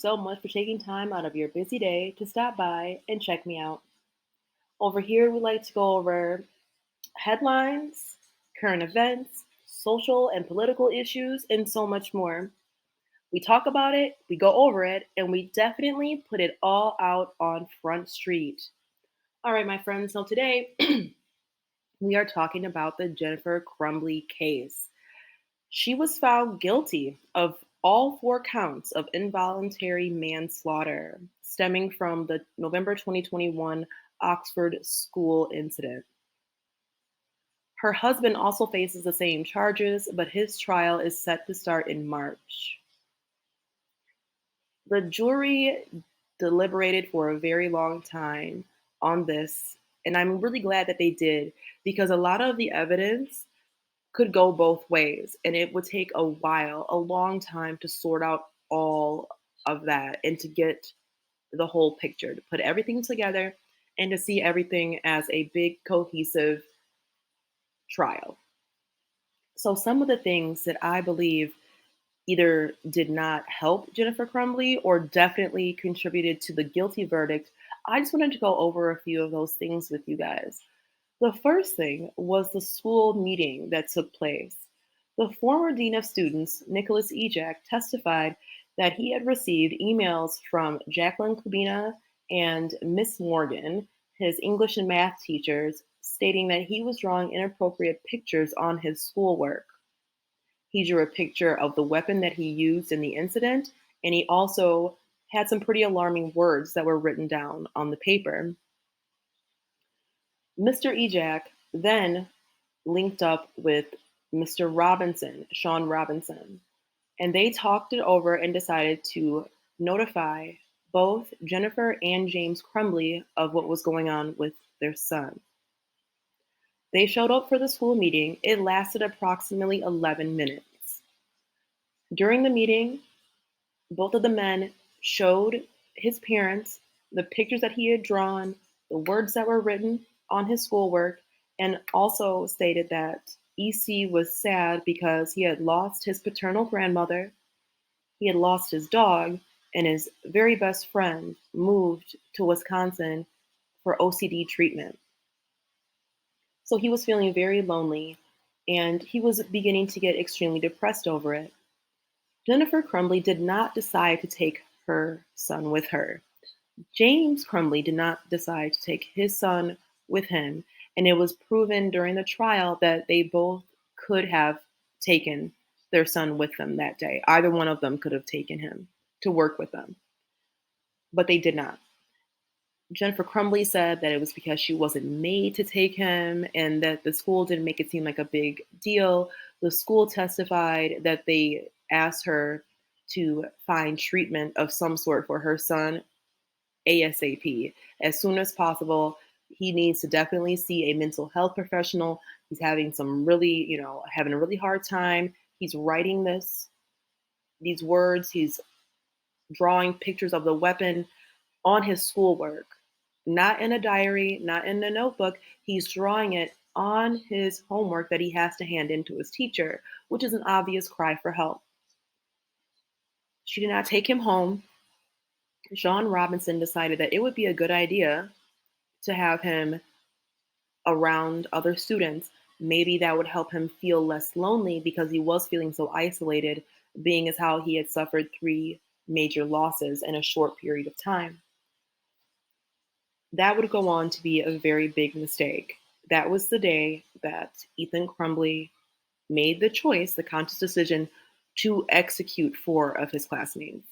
so much for taking time out of your busy day to stop by and check me out. Over here, we like to go over headlines, current events, social and political issues, and so much more. We talk about it, we go over it, and we definitely put it all out on Front Street. All right, my friends, so today we are talking about the Jennifer Crumbley case. She was found guilty of all four counts of involuntary manslaughter stemming from the November 2021 Oxford school incident. Her husband also faces the same charges, but his trial is set to start in March. The jury deliberated for a very long time on this, and I'm really glad that they did because a lot of the evidence could go both ways, and it would take a while, a long time to sort out all of that and to get the whole picture, to put everything together and to see everything as a big cohesive trial. So some of the things that I believe either did not help Jennifer Crumbley or definitely contributed to the guilty verdict, I just wanted to go over a few of those things with you guys. The first thing was the school meeting that took place. The former dean of students, Nicholas Ejak, testified that he had received emails from Jacqueline Kubina and Miss Morgan, his English and math teachers, stating that he was drawing inappropriate pictures on his schoolwork. He drew a picture of the weapon that he used in the incident, and he also had some pretty alarming words that were written down on the paper. Mr. Ejak then linked up with Mr. Robinson, Sean Robinson, and they talked it over and decided to notify both Jennifer and James Crumbley of what was going on with their son. They showed up for the school meeting. It lasted approximately 11 minutes. During the meeting, both of the men showed his parents the pictures that he had drawn, the words that were written on his schoolwork, and also stated that EC was sad because he had lost his paternal grandmother, he had lost his dog, and his very best friend moved to Wisconsin for OCD treatment. So he was feeling very lonely and he was beginning to get extremely depressed over it. Jennifer Crumbley did not decide to take her son with her. James Crumbley did not decide to take his son with him, and it was proven during the trial that they both could have taken their son with them that day. Either one of them could have taken him to work with them, but they did not. Jennifer Crumbley said that it was because she wasn't made to take him and that the school didn't make it seem like a big deal. The school testified that they asked her to find treatment of some sort for her son ASAP, as soon as possible. He needs to definitely see a mental health professional. He's having some really, having a really hard time. He's writing these words. He's drawing pictures of the weapon on his schoolwork, not in a diary, not in a notebook. He's drawing it on his homework that he has to hand in to his teacher, which is an obvious cry for help. She did not take him home. Sean Robinson decided that it would be a good idea to have him around other students. Maybe that would help him feel less lonely because he was feeling so isolated, being as how he had suffered 3 major losses in a short period of time. That would go on to be a very big mistake. That was the day that Ethan Crumbley made the choice, the conscious decision, to execute 4 of his classmates.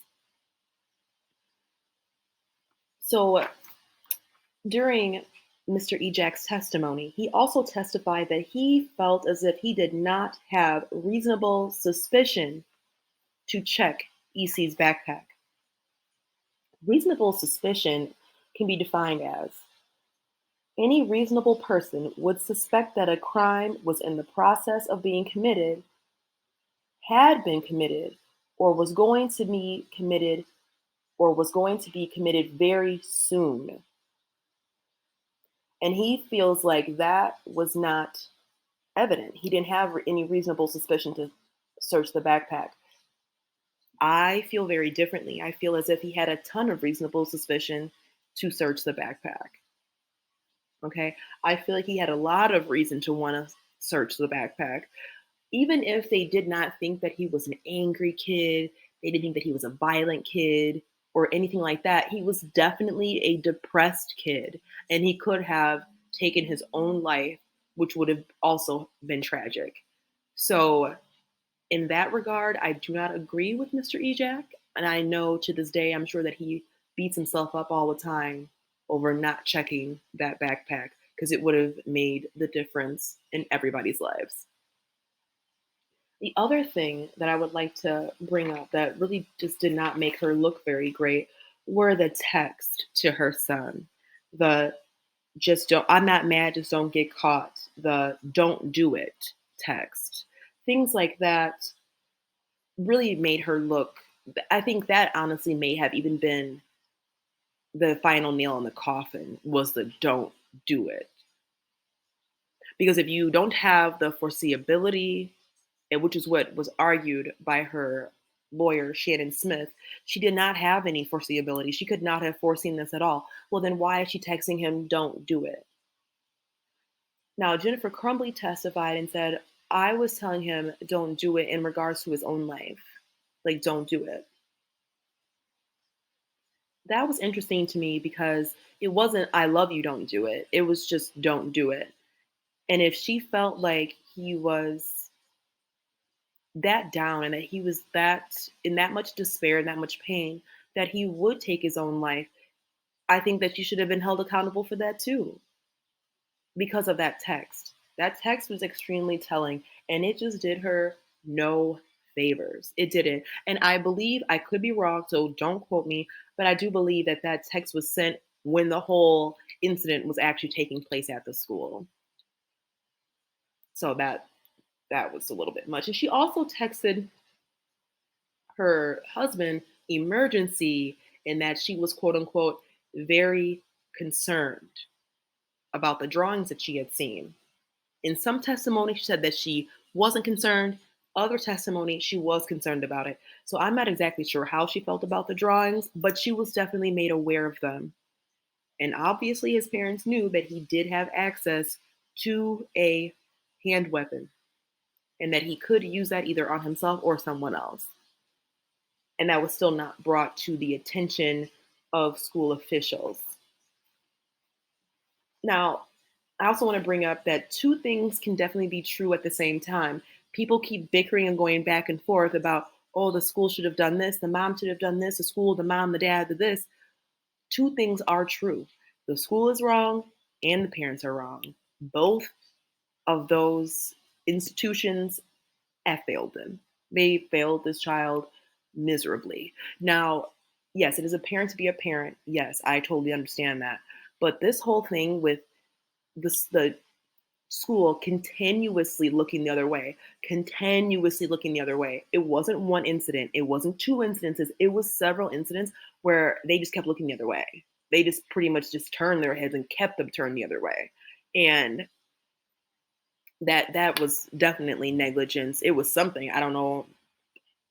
So during Mr. Ejak's testimony, he also testified that he felt as if he did not have reasonable suspicion to check EC's backpack. Reasonable suspicion can be defined as any reasonable person would suspect that a crime was in the process of being committed, had been committed, or was going to be committed, very soon. And he feels like that was not evident. He didn't have any reasonable suspicion to search the backpack. I feel very differently. I feel as if he had a ton of reasonable suspicion to search the backpack. Okay. I feel like he had a lot of reason to want to search the backpack. Even if they did not think that he was an angry kid, they didn't think that he was a violent kid or anything like that, he was definitely a depressed kid. And he could have taken his own life, which would have also been tragic. So, in that regard, I do not agree with Mr. Ejak. And I know to this day, I'm sure that he beats himself up all the time over not checking that backpack because it would have made the difference in everybody's lives. The other thing that I would like to bring up that really just did not make her look very great were the text to her son. The just don't, I'm not mad, just don't get caught. The don't do it text. Things like that really made her look, I think that honestly may have even been the final nail in the coffin was the don't do it. Because if you don't have the foreseeability, and which is what was argued by her lawyer, Shannon Smith, she did not have any foreseeability. She could not have foreseen this at all. Well, then why is she texting him, don't do it? Now, Jennifer Crumbley testified and said, I was telling him, don't do it in regards to his own life. Like, don't do it. That was interesting to me because it wasn't, I love you, don't do it. It was just, don't do it. And if she felt like he was that down and that he was that in that much despair and that much pain that he would take his own life, I think that she should have been held accountable for that too because of that text. That text was extremely telling and it just did her no favors. It didn't. And I believe, I could be wrong, so don't quote me, but I do believe that that text was sent when the whole incident was actually taking place at the school. So that was a little bit much. And she also texted her husband emergency in that she was quote unquote very concerned about the drawings that she had seen. In some testimony, she said that she wasn't concerned. Other testimony, she was concerned about it. So I'm not exactly sure how she felt about the drawings, but she was definitely made aware of them. And obviously, his parents knew that he did have access to a hand weapon and that he could use that either on himself or someone else. And that was still not brought to the attention of school officials. Now, I also want to bring up that two things can definitely be true at the same time. People keep bickering and going back and forth about, oh, the school should have done this, the mom should have done this, the school, the mom, the dad, the this. Two things are true. The school is wrong and the parents are wrong. Both of those institutions have failed them. They failed this child miserably. Now, yes, it is a parent to be a parent. Yes, I totally understand that. But this whole thing with the school continuously looking the other way, continuously looking the other way. It wasn't one incident. It wasn't two incidences. It was several incidents where they just kept looking the other way. They just pretty much just turned their heads and kept them turned the other way. And that was definitely negligence. It was something. I don't know.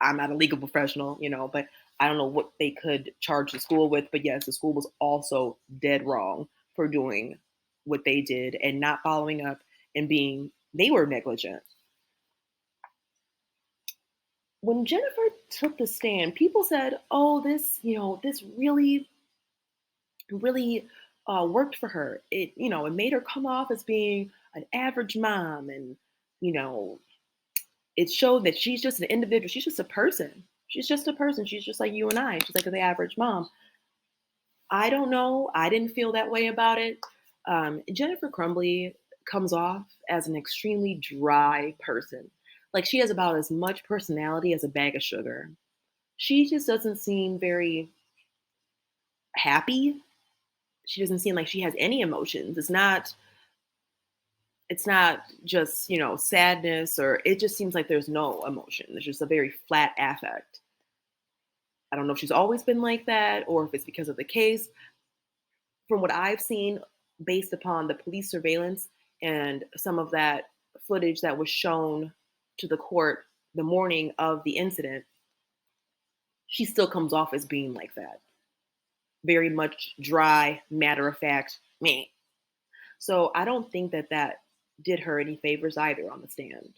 I'm not a legal professional, but I don't know what they could charge the school with. But yes, the school was also dead wrong for doing what they did and not following up and they were negligent. When Jennifer took the stand, people said, oh, this really, really worked for her. It made her come off as being an average mom. And, you know, it showed that she's just an individual. She's just a person. She's just a person. She's just like you and I. She's like the average mom. I don't know. I didn't feel that way about it. Jennifer Crumbley comes off as an extremely dry person. Like she has about as much personality as a bag of sugar. She just doesn't seem very happy. She doesn't seem like she has any emotions. It's not just, sadness, or it just seems like there's no emotion. It's just a very flat affect. I don't know if she's always been like that or if it's because of the case. From what I've seen, based upon the police surveillance and some of that footage that was shown to the court the morning of the incident, she still comes off as being like that. Very much dry, matter of fact, me. So I don't think that that did her any favors either on the stand.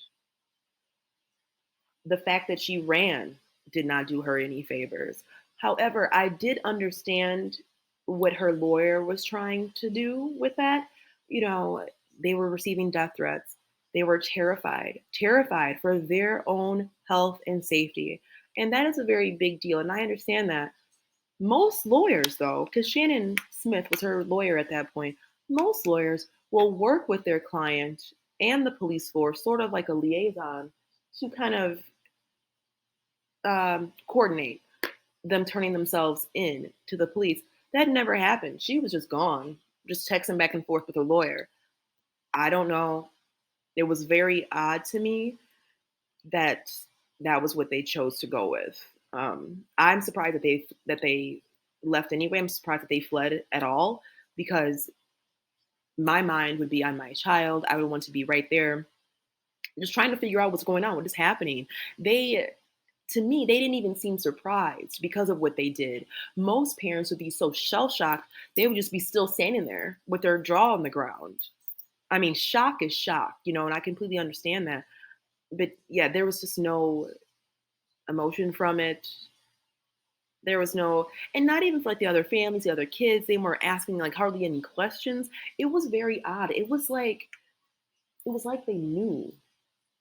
The fact that she ran did not do her any favors. However, I did understand what her lawyer was trying to do with that. You know, they were receiving death threats. They were terrified, terrified for their own health and safety. And that is a very big deal. And I understand that. Most lawyers, though, because Shannon Smith was her lawyer at that point, most lawyers will work with their client and the police force, sort of like a liaison, to kind of coordinate them turning themselves in to the police. That never happened. She was just gone, just texting back and forth with her lawyer. I don't know. It was very odd to me that that was what they chose to go with. I'm surprised that they left anyway. I'm surprised that they fled at all because my mind would be on my child. I would want to be right there, just trying to figure out what's going on, what is happening. They To me, they didn't even seem surprised because of what they did. Most parents would be so shell shocked, they would just be still standing there with their jaw on the ground. I mean, shock is shock, and I completely understand that. But yeah, there was just no emotion from it. There was no, and not even for like the other families, the other kids, they weren't asking like hardly any questions. It was very odd. It was like they knew.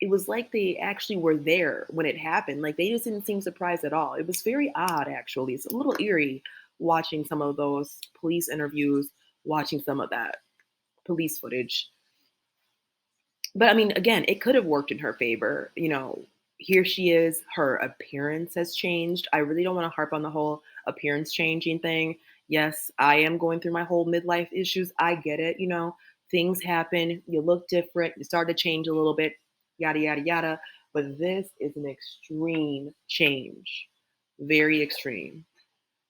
It was like they actually were there when it happened. Like they just didn't seem surprised at all. It was very odd, actually. It's a little eerie watching some of those police interviews, watching some of that police footage. But I mean, again, it could have worked in her favor. Here she is, her appearance has changed. I really don't want to harp on the whole appearance changing thing. Yes, I am going through my whole midlife issues. I get it. Things happen, you look different, you start to change a little bit, yada, yada, yada. But this is an extreme change. Very extreme.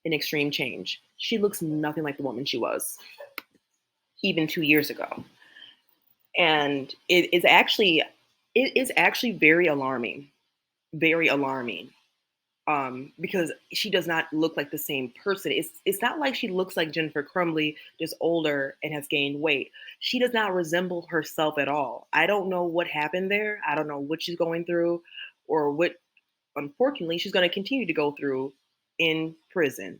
An extreme change. She looks nothing like the woman she was even 2 years ago. And it is actually very alarming. Very alarming. Because she does not look like the same person. It's not like she looks like Jennifer Crumbley, just older and has gained weight. She does not resemble herself at all. I don't know what happened there. I don't know what she's going through, or what, unfortunately, she's going to continue to go through in prison.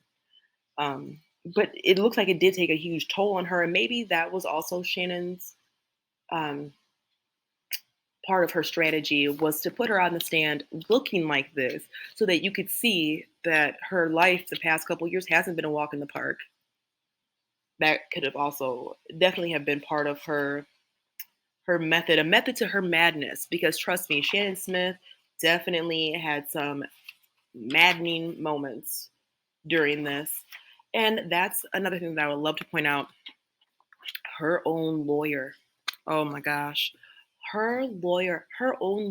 But it looks like it did take a huge toll on her, and maybe that was also Shannon's um, part of her strategy, was to put her on the stand looking like this so that you could see that her life the past couple years hasn't been a walk in the park. That could have also definitely have been part of her method, a method to her madness. Because trust me, Shannon Smith definitely had some maddening moments during this. And that's another thing that I would love to point out. Her own lawyer. Oh my gosh. Her own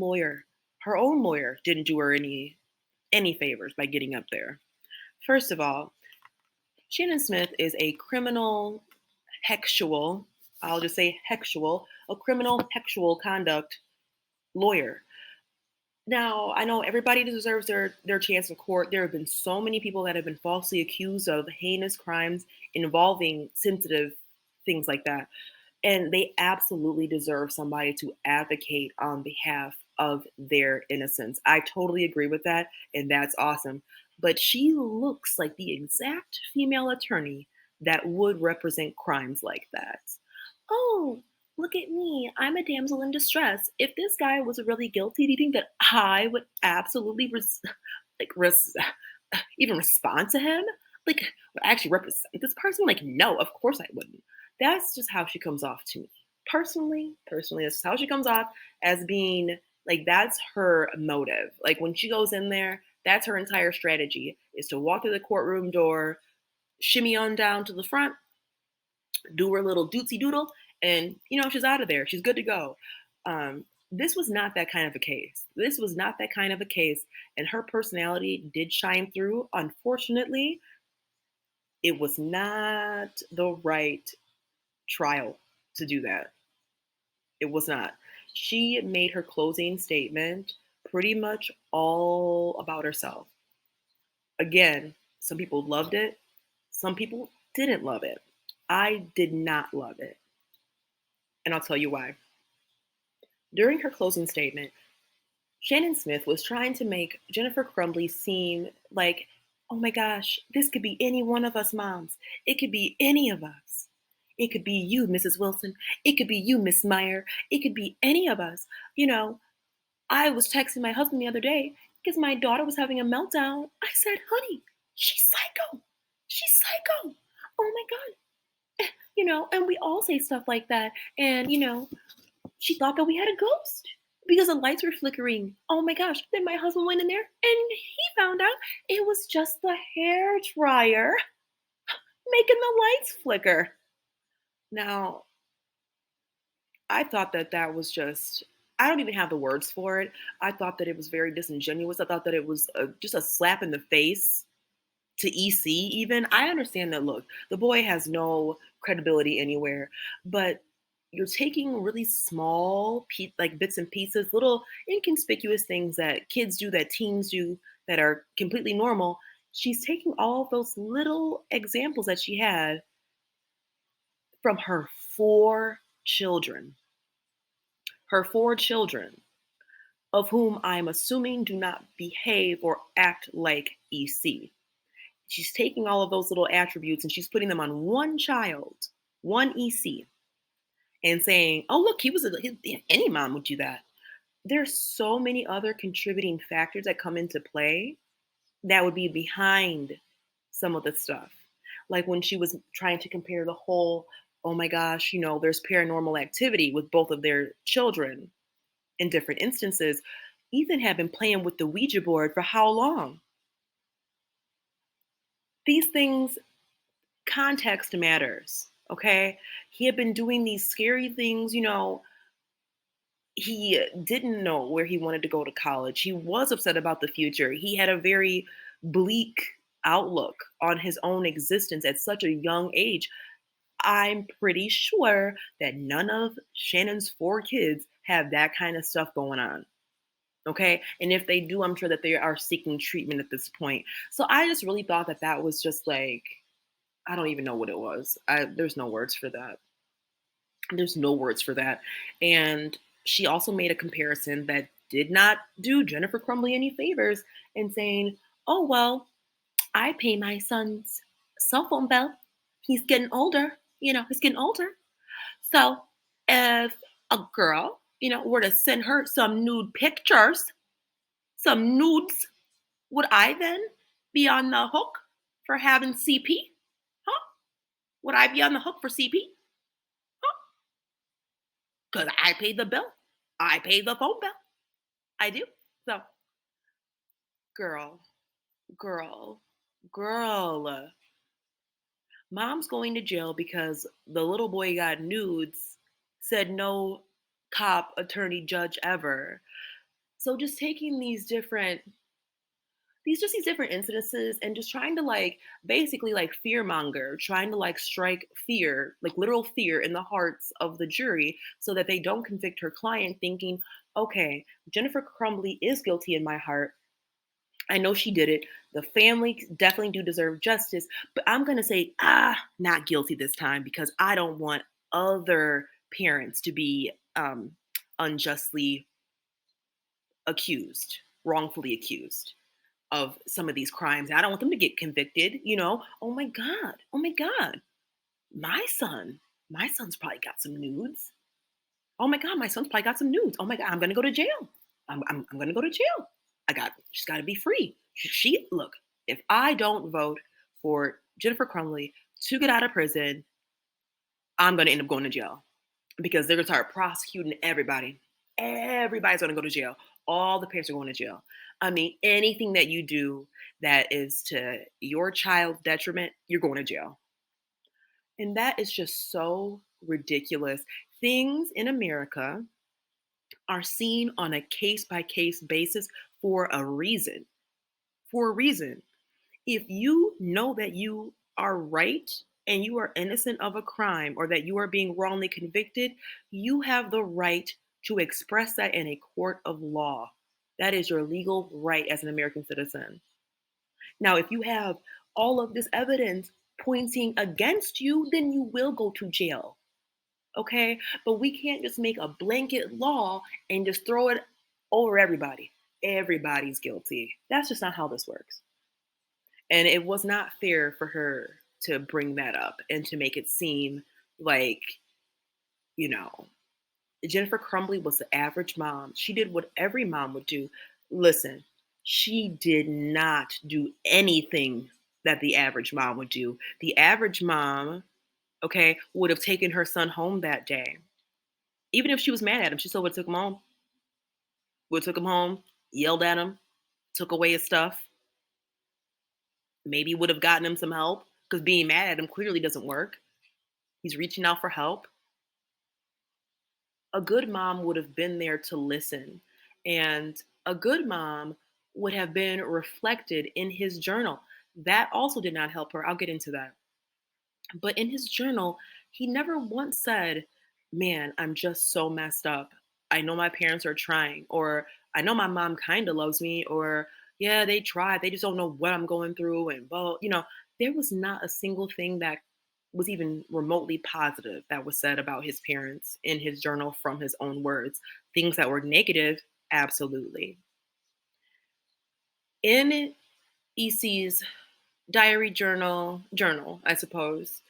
lawyer didn't do her any favors by getting up there. First of all, Shannon Smith is a criminal hexual, I'll just say hexual, a criminal hexual conduct lawyer. Now, I know everybody deserves their chance in court. There have been so many people that have been falsely accused of heinous crimes involving sensitive things like that. And they absolutely deserve somebody to advocate on behalf of their innocence. I totally agree with that, and that's awesome. But she looks like the exact female attorney that would represent crimes like that. Oh, look at me. I'm a damsel in distress. If this guy was really guilty, do you think that I would absolutely like res- even respond to him? Like, would I actually represent this person? Like, no, of course I wouldn't. That's just how she comes off to me. Personally, that's how she comes off, as being like, that's her motive. Like when she goes in there, that's her entire strategy, is to walk through the courtroom door, shimmy on down to the front, do her little dootsy doodle, and she's out of there. She's good to go. This was not that kind of a case. This was not that kind of a case, and her personality did shine through. Unfortunately, it was not the right trial to do that. It was not. She made her closing statement pretty much all about herself. Again, some people loved it, some people didn't love it. I did not love it, and I'll tell you why. During her closing statement, Shannon Smith was trying to make Jennifer Crumbley seem like, oh my gosh, this could be any one of us moms. It could be any of us. It could be you, Mrs. Wilson. It could be you, Miss Meyer. It could be any of us. I was texting my husband the other day because my daughter was having a meltdown. I said, honey, she's psycho. She's psycho. Oh my God. And we all say stuff like that. And, she thought that we had a ghost because the lights were flickering. Oh my gosh. Then my husband went in there and he found out it was just the hair dryer making the lights flicker. Now, I thought that that was just, I don't even have the words for it. I thought that it was very disingenuous. I thought that it was just a slap in the face to EC, even. I understand that, look, the boy has no credibility anywhere, but you're taking really small, like bits and pieces, little inconspicuous things that kids do, that teens do, that are completely normal. She's taking all of those little examples that she had from her four children, of whom I'm assuming do not behave or act like EC. She's taking all of those little attributes and she's putting them on one child, one EC, and saying, oh, look, any mom would do that. There's so many other contributing factors that come into play that would be behind some of the stuff. Like when she was trying to compare the whole, oh my gosh, there's paranormal activity with both of their children in different instances. Ethan had been playing with the Ouija board for how long? These things, context matters, okay? He had been doing these scary things, he didn't know where he wanted to go to college. He was upset about the future. He had a very bleak outlook on his own existence at such a young age. I'm pretty sure that none of Shannon's four kids have that kind of stuff going on. Okay. And if they do, I'm sure that they are seeking treatment at this point. So I just really thought that that was just like, I don't even know what it was. There's no words for that. There's no words for that. And she also made a comparison that did not do Jennifer Crumbley any favors in saying, oh, well, I pay my son's cell phone bill. He's getting older. He's getting older. So if a girl, were to send her some nude pictures, some nudes, would I then be on the hook for having CP? Huh? Would I be on the hook for CP? Because I pay the bill. I pay the phone bill. I do. So, girl, girl, girl. Mom's going to jail because the little boy got nudes, said no cop, attorney, judge ever. So just taking these different incidences and just trying to basically fear monger, trying to strike fear, literal fear in the hearts of the jury so that they don't convict her client, thinking, okay, Jennifer Crumbley is guilty in my heart. I know she did it. The family definitely do deserve justice, but I'm going to say, not guilty this time because I don't want other parents to be unjustly accused, wrongfully accused of some of these crimes. I don't want them to get convicted, Oh my God. Oh my God. My son's probably got some nudes. Oh my God, my son's probably got some nudes. Oh my God, I'm gonna go to jail. I'm gonna go to jail. She's gotta be free. Look, if I don't vote for Jennifer Crumbley to get out of prison, I'm gonna end up going to jail because they're gonna start prosecuting everybody. Everybody's gonna go to jail. All the parents are going to jail. I mean, anything that you do that is to your child's detriment, you're going to jail. And that is just so ridiculous. Things in America are seen on a case by case basis for a reason. For a reason. If you know that you are right and you are innocent of a crime or that you are being wrongly convicted, you have the right to express that in a court of law. That is your legal right as an American citizen. Now, if you have all of this evidence pointing against you, then you will go to jail. Okay? But we can't just make a blanket law and just throw it over everybody. Everybody's guilty. That's just not how this works. And it was not fair for her to bring that up and to make it seem like, you know, Jennifer Crumbley was the average mom. She did what every mom would do. Listen, she did not do anything that the average mom would do. The average mom, okay, would have taken her son home that day. Even if she was mad at him, she still would have took him home. Would have took him home, yelled at him, took away his stuff, maybe would have gotten him some help because being mad at him clearly doesn't work. He's reaching out for help. A good mom would have been there to listen. And a good mom would have been reflected in his journal. That also did not help her. I'll get into that. But in his journal, he never once said, "Man, I'm just so messed up. I know my parents are trying," or "I know my mom kind of loves me," or "Yeah, they tried. They just don't know what I'm going through." And, well, there was not a single thing that was even remotely positive that was said about his parents in his journal from his own words. Things that were negative, absolutely. In EC's diary journal, I suppose,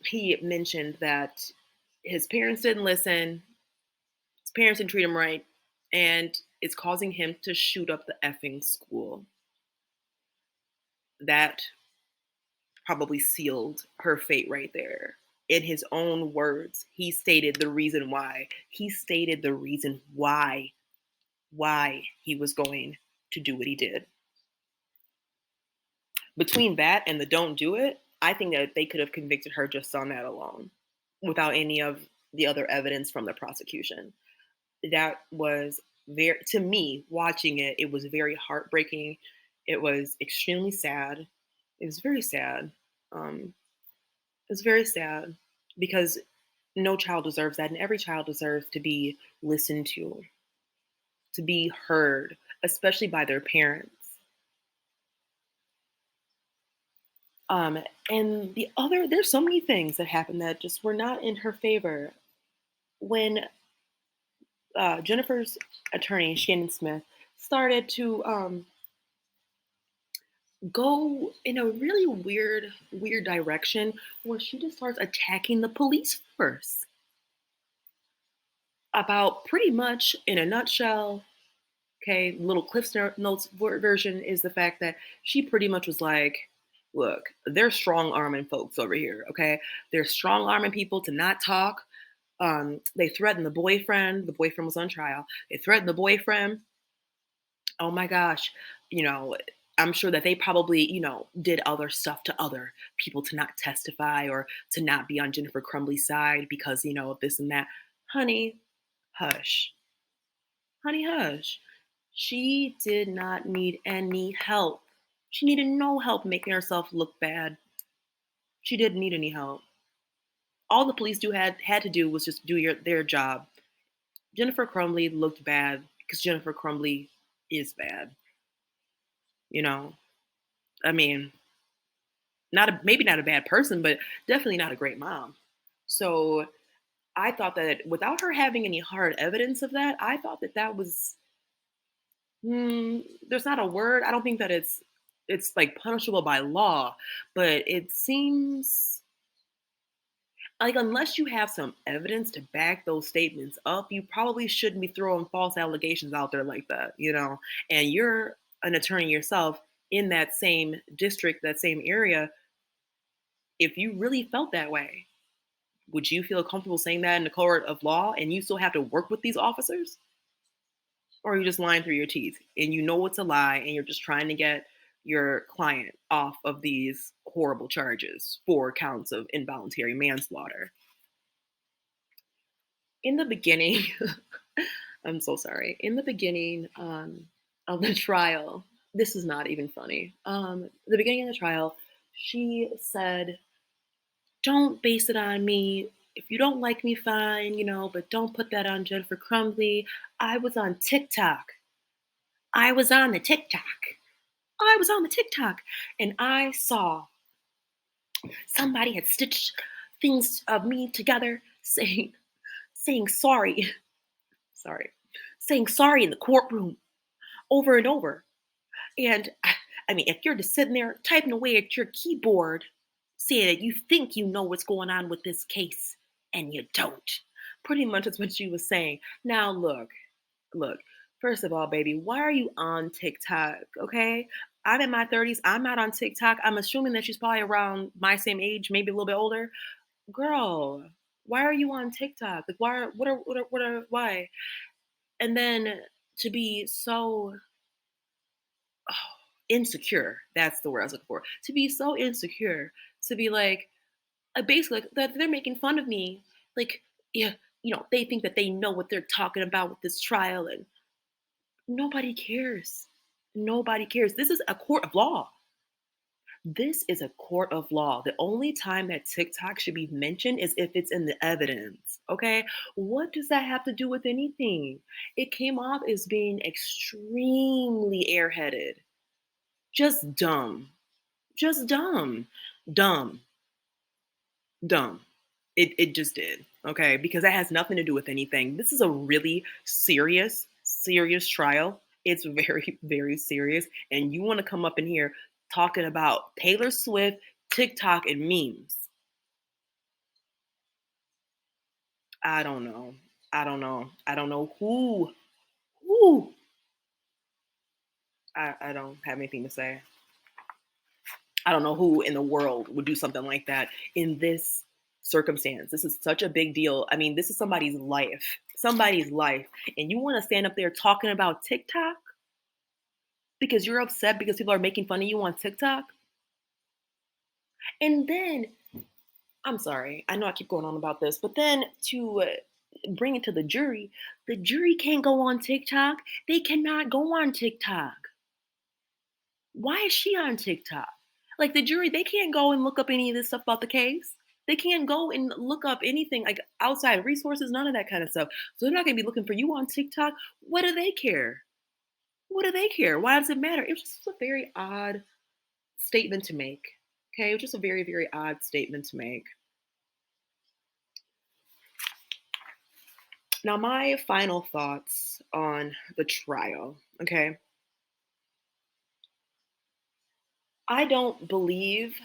he mentioned that his parents didn't listen, his parents didn't treat him right, and it's causing him to shoot up the effing school. That probably sealed her fate right there. In his own words, he stated the reason why. He stated the reason why he was going to do what he did. Between that and the don't do it, I think that they could have convicted her just on that alone without any of the other evidence from the prosecution. That was very, to me, watching it, it was very heartbreaking. It was extremely sad. It was very sad. It was very sad because no child deserves that, and every child deserves to be listened to be heard, especially by their parents. And there's so many things that happened that just were not in her favor. When Jennifer's attorney, Shannon Smith, started to go in a really weird direction where she just starts attacking the police force. About pretty much in a nutshell, okay, little Notes version is the fact that she pretty much was like, look, they're strong arming folks over here, okay? They're strong arming people to not talk. They threatened the boyfriend. The boyfriend was on trial. They threatened the boyfriend. Oh my gosh, you know, I'm sure that they probably, did other stuff to other people to not testify or to not be on Jennifer Crumbley's side because, of this and that. Honey, hush. Honey, hush. She did not need any help. She needed no help making herself look bad. She didn't need any help. All the police had to do was just do their job. Jennifer Crumbley looked bad because Jennifer Crumbley is bad. You know, I mean, maybe not a bad person, but definitely not a great mom. So I thought that without her having any hard evidence of that, I thought that that was there's not a word. I don't think that it's like punishable by law, but it seems like unless you have some evidence to back those statements up, you probably shouldn't be throwing false allegations out there like that, And you're an attorney yourself in that same district, that same area. If you really felt that way, would you feel comfortable saying that in the court of law and you still have to work with these officers? Or are you just lying through your teeth and you know it's a lie and you're just trying to get your client off of these horrible charges, 4 counts of involuntary manslaughter? In the beginning, I'm so sorry. In the beginning of the trial, this is not even funny. The beginning of the trial, she said, "Don't base it on me. If you don't like me, fine, but don't put that on Jennifer Crumbley. I was on TikTok. I was on the TikTok." I was on the TikTok and I saw somebody had stitched things of me together saying sorry, sorry, saying sorry in the courtroom over and over. And I mean, if you're just sitting there typing away at your keyboard, saying that you think you know what's going on with this case and you don't, pretty much is what she was saying. Now, look, first of all, baby, why are you on TikTok? Okay. I'm in my 30s. I'm not on TikTok. I'm assuming that she's probably around my same age, maybe a little bit older. Girl, why are you on TikTok? Like, why? And then to be so insecure, that's the word I was looking for. To be so insecure, to be like, basically, like, that they're making fun of me. Like, yeah, they think that they know what they're talking about with this trial, and nobody cares. Nobody cares. This is a court of law. This is a court of law. The only time that TikTok should be mentioned is if it's in the evidence. Okay. What does that have to do with anything? It came off as being extremely airheaded. Just dumb. Just dumb. Dumb. Dumb. It just did. Okay. Because that has nothing to do with anything. This is a really serious trial. It's very, very serious. And you want to come up in here talking about Taylor Swift, TikTok, and memes. I don't know. I don't know. I don't know who. I don't have anything to say. I don't know who in the world would do something like that in this circumstance. This is such a big deal. I mean, this is somebody's life. And you want to stand up there talking about TikTok because you're upset because people are making fun of you on TikTok? And then, I'm sorry, I know I keep going on about this, but then to bring it to the jury can't go on TikTok. They cannot go on TikTok. Why is she on TikTok? Like the jury, they can't go and look up any of this stuff about the case. They can't go and look up anything like outside resources, none of that kind of stuff. So they're not going to be looking for you on TikTok. What do they care? What do they care? Why does it matter? It was just a very odd statement to make. Okay, it was just a very, very odd statement to make. Now, my final thoughts on the trial. Okay, I don't believe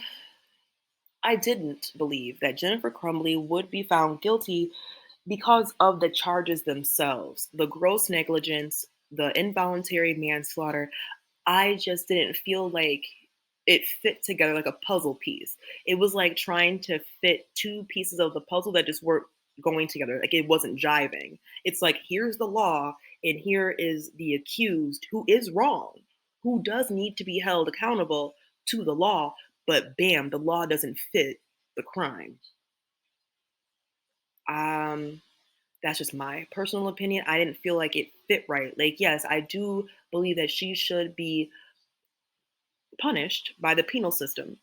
I didn't believe that Jennifer Crumbley would be found guilty because of the charges themselves, the gross negligence, the involuntary manslaughter. I just didn't feel like it fit together like a puzzle piece. It was like trying to fit two pieces of the puzzle that just weren't going together. Like it wasn't jiving. It's like, here's the law, and here is the accused who is wrong, who does need to be held accountable to the law, but bam, the law doesn't fit the crime. Um, that's just my personal opinion. I didn't feel like it fit right. Like, yes, I do believe that she should be punished by the penal system.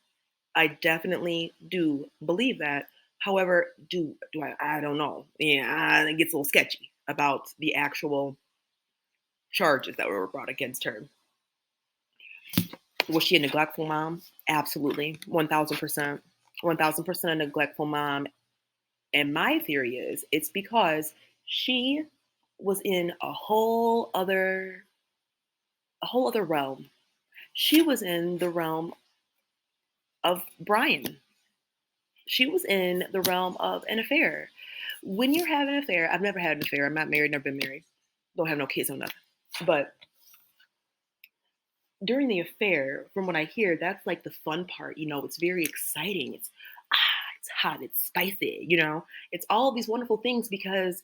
I definitely do believe that. However, do I don't know. Yeah, it gets a little sketchy about the actual charges that were brought against her. Was she a neglectful mom? Absolutely. 1000%. 1000% a neglectful mom. And my theory is it's because she was in a whole other realm. She was in the realm of Brian. She was in the realm of an affair. When you're having an affair, I've never had an affair. I'm not married, never been married. Don't have no kids or nothing. But during the affair, from what I hear, that's like the fun part. It's very exciting. It's hot, it's spicy, It's all of these wonderful things because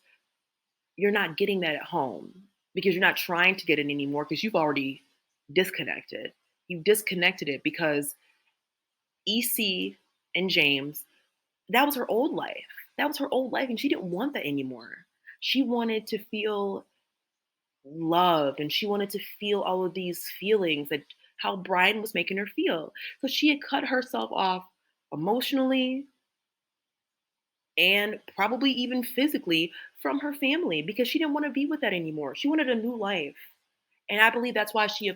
you're not getting that at home. Because you're not trying to get it anymore because you've already disconnected. You've disconnected it because EC and James, that was her old life. That was her old life, and she didn't want that anymore. She wanted to feel loved, and she wanted to feel all of these feelings that how Brian was making her feel. So she had cut herself off emotionally and probably even physically from her family because she didn't want to be with that anymore. She wanted a new life. And I believe that's why she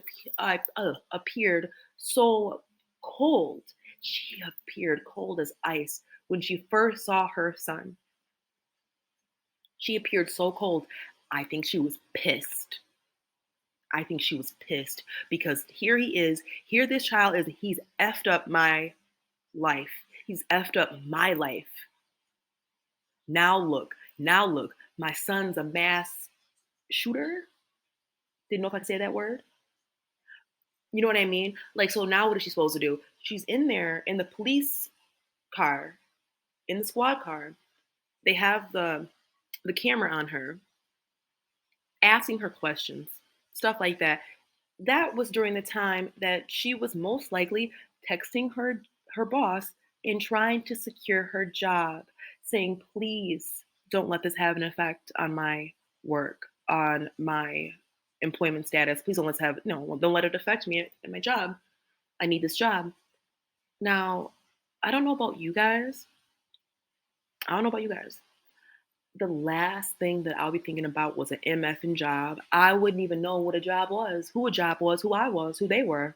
appeared so cold. She appeared cold as ice when she first saw her son. She appeared so cold. I think she was pissed. I think she was pissed because here he is. Here this child is. He's effed up my life. He's effed up my life. Now look. Now look. My son's a mass shooter. Didn't know if I could say that word. You know what I mean? Like, so now what is she supposed to do? She's in there in the police car, in the squad car. They have the camera on her, asking her questions, stuff like that. That was during the time that she was most likely texting her boss and trying to secure her job, saying, "Please don't let this have an effect on my work, on my employment status. Please don't let have no, don't let it affect me at my job. I need this job." Now, I don't know about you guys. I don't know about you guys. The last thing that I'll be thinking about was an MFing job. I wouldn't even know what a job was, who a job was, who I was, who they were,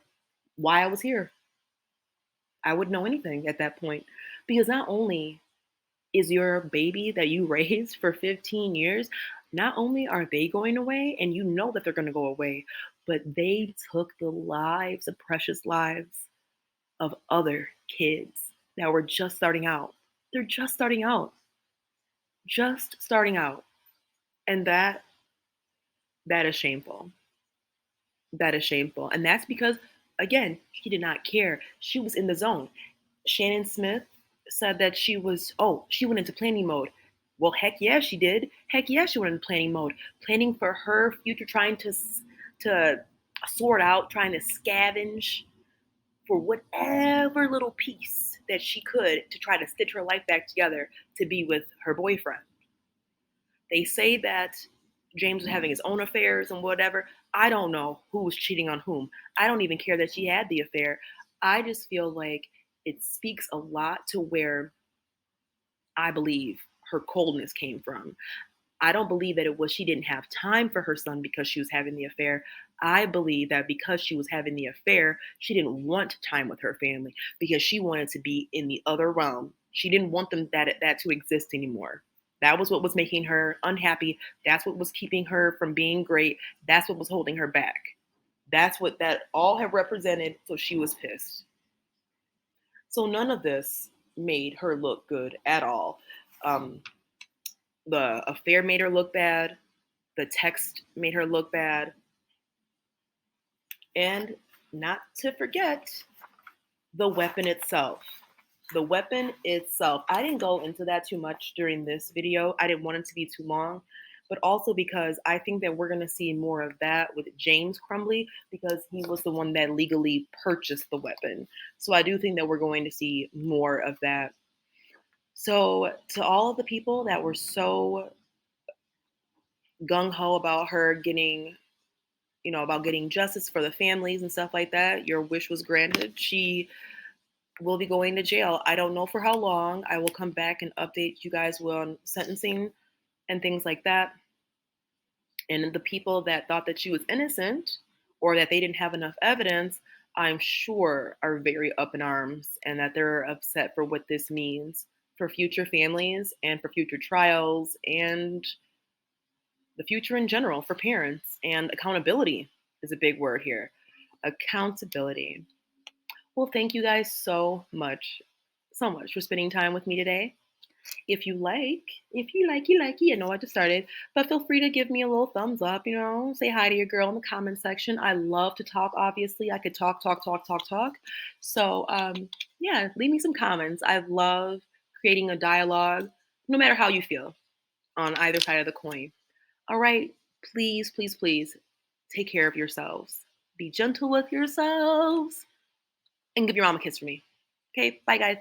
why I was here. I wouldn't know anything at that point. Because not only is your baby that you raised for 15 years, not only are they going away, and you know that they're going to go away, but they took the lives, the precious lives of other kids that were just starting out. They're just starting out, just starting out. And that is shameful. That is shameful. And that's because, again, she did not care. She was in the zone. Shannon Smith said that she went into planning mode. Well, heck yeah, she did. Heck yeah, she went into planning mode. Planning for her future, trying to sort out, trying to scavenge for whatever little piece that she could to try to stitch her life back together to be with her boyfriend. They say that James was having his own affairs and whatever. I don't know who was cheating on whom. I don't even care that she had the affair. I just feel like it speaks a lot to where I believe her coldness came from. I don't believe that it was she didn't have time for her son because she was having the affair. I believe that because she was having the affair, she didn't want time with her family because she wanted to be in the other realm. She didn't want that to exist anymore. That was what was making her unhappy. That's what was keeping her from being great. That's what was holding her back. That's what that all had represented. So she was pissed. So none of this made her look good at all. Um, the affair made her look bad. The text made her look bad. And not to forget the weapon itself. The weapon itself. I didn't go into that too much during this video. I didn't want it to be too long, but also because I think that we're going to see more of that with James Crumbley because he was the one that legally purchased the weapon. So I do think that we're going to see more of that. So to all of the people that were so gung ho about her getting, about getting justice for the families and stuff like that, your wish was granted. She will be going to jail. I don't know for how long. I will come back and update you guys on sentencing and things like that. And the people that thought that she was innocent or that they didn't have enough evidence, I'm sure are very up in arms and that they're upset for what this means for future families and for future trials and the future in general for parents. And accountability is a big word here. Accountability. Well, thank you guys so much for spending time with me today. If you like, you know I just started, but feel free to give me a little thumbs up, say hi to your girl in the comment section. I love to talk, obviously. I could talk. So, yeah, leave me some comments. I love creating a dialogue, no matter how you feel on either side of the coin. All right, please, please, please take care of yourselves. Be gentle with yourselves and give your mom a kiss for me. Okay, bye guys.